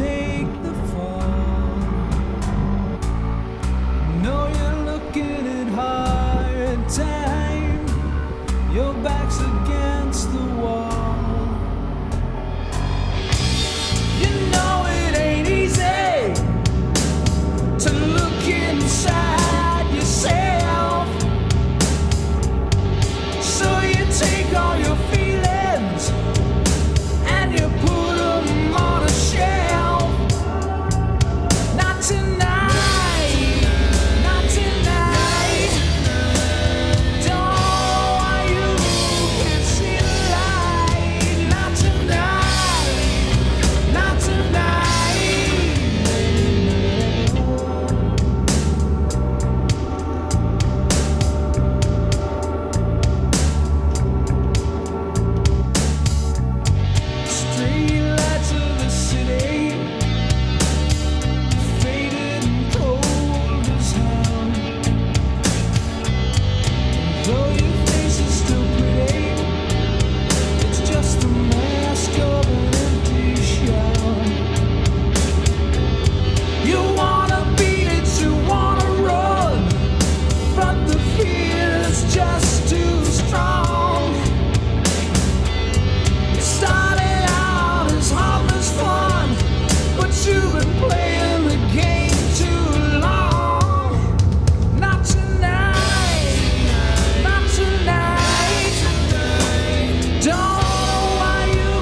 take the fall. No, you're looking at hard time. Your back's against the wall. You know it ain't easy to look inside yourself. So you take all your feelings and you put them on a shelf. Not tonight, not tonight. Don't want you can see the light. Not tonight, not tonight. Street lights of the city, faded and cold as hell. Though your face is still pretty, it's just a mask of an empty shell. You wanna beat it, you wanna run, but the fear's just too strong. It started out as harmless fun, but you've been playing the game too long. Not tonight, not tonight. Don't know why you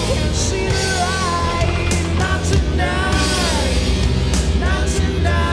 can't see the light. Not tonight, not tonight.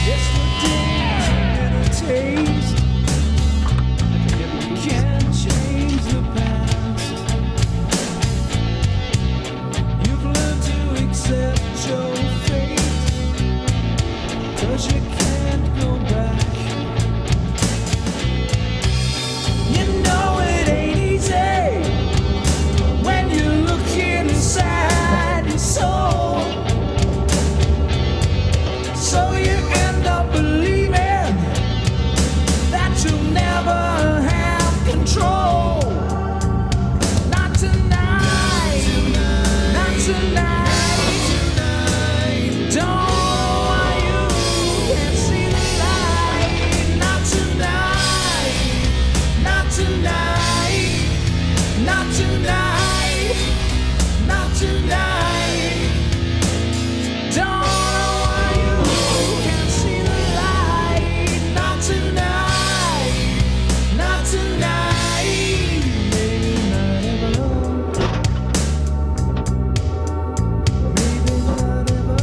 Yesterday's bitter taste can't change the past. You've learned to accept your fate, 'cause you can't go back. You know it ain't easy when you look inside your soul. So you end up believing that you'll never have control. Not tonight, not tonight. Don't know why you can't see the light. Not tonight, not tonight, not tonight, not tonight. Don't know why you can't see the light. Not tonight, not tonight. Maybe not ever. Maybe not ever.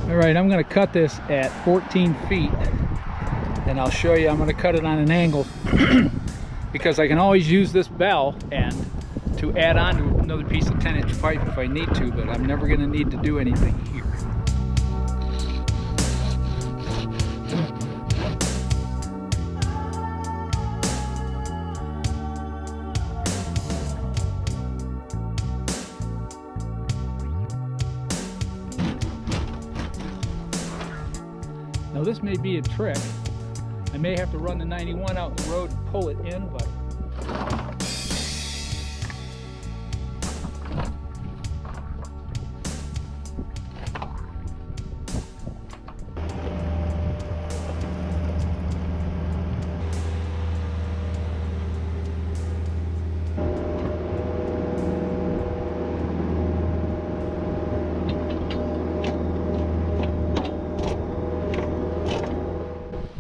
All right, I'm going to cut this at 14 feet, and I'll show you. I'm going to cut it on an angle because I can always use this bell and to add on to another piece of 10-inch pipe if I need to, but I'm never going to need to do anything here. Now this may be a trick. I may have to run the 91 out the road and pull it in, but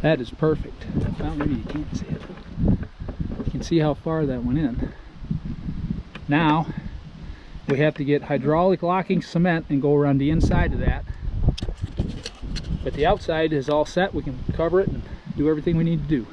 That is perfect. Well, maybe you can't see it. You can see how far that went in. Now we have to get hydraulic locking cement and go around the inside of that. But the outside is all set. We can cover it and do everything we need to do.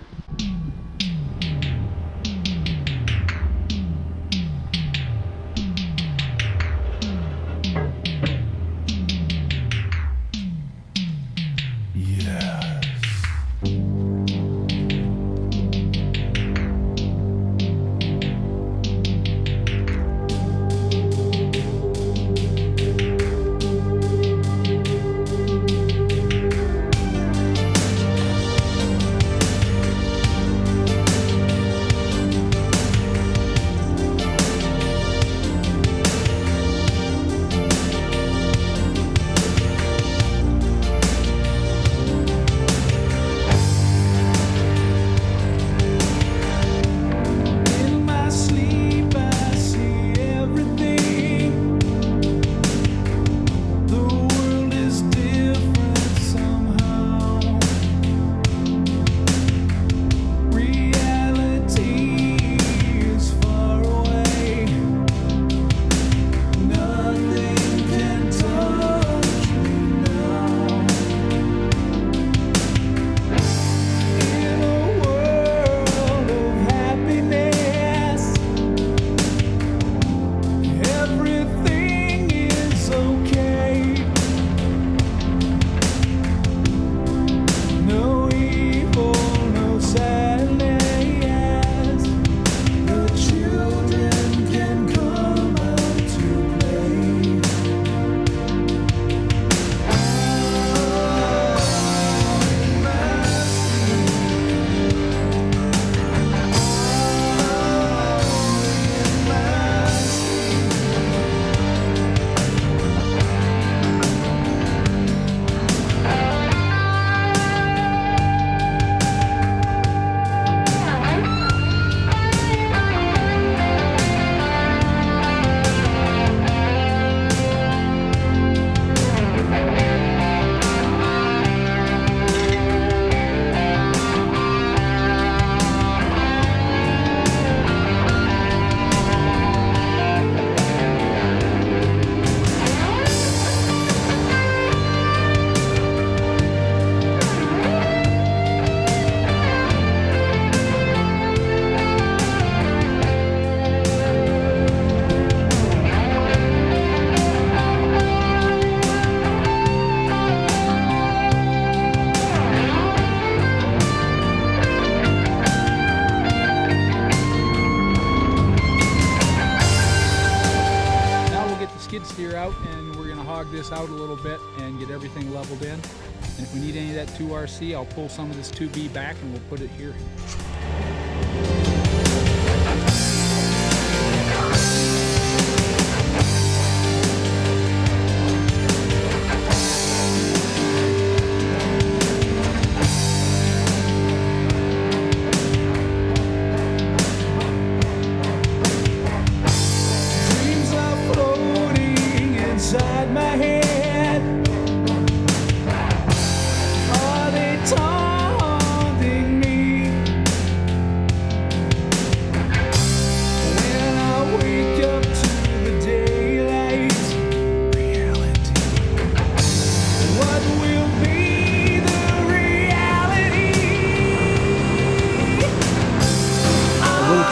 Skid steer out, and we're going to hog this out a little bit and get everything leveled in. And if we need any of that 2RC, I'll pull some of this 2B back and we'll put it here.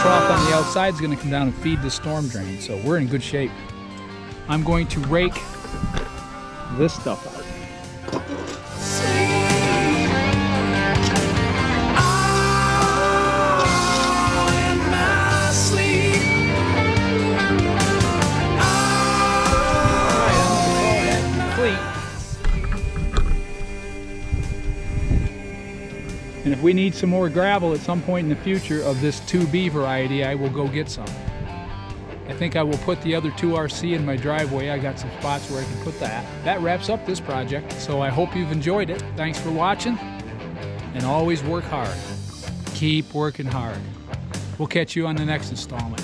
Trough on the outside is going to come down and feed the storm drain, so we're in good shape. I'm going to rake this stuff out. And if we need some more gravel at some point in the future of this 2B variety, I will go get some. I think I will put the other 2RC in my driveway. I got some spots where I can put that. That wraps up this project, so I hope you've enjoyed it. Thanks for watching, and always work hard. Keep working hard. We'll catch you on the next installment.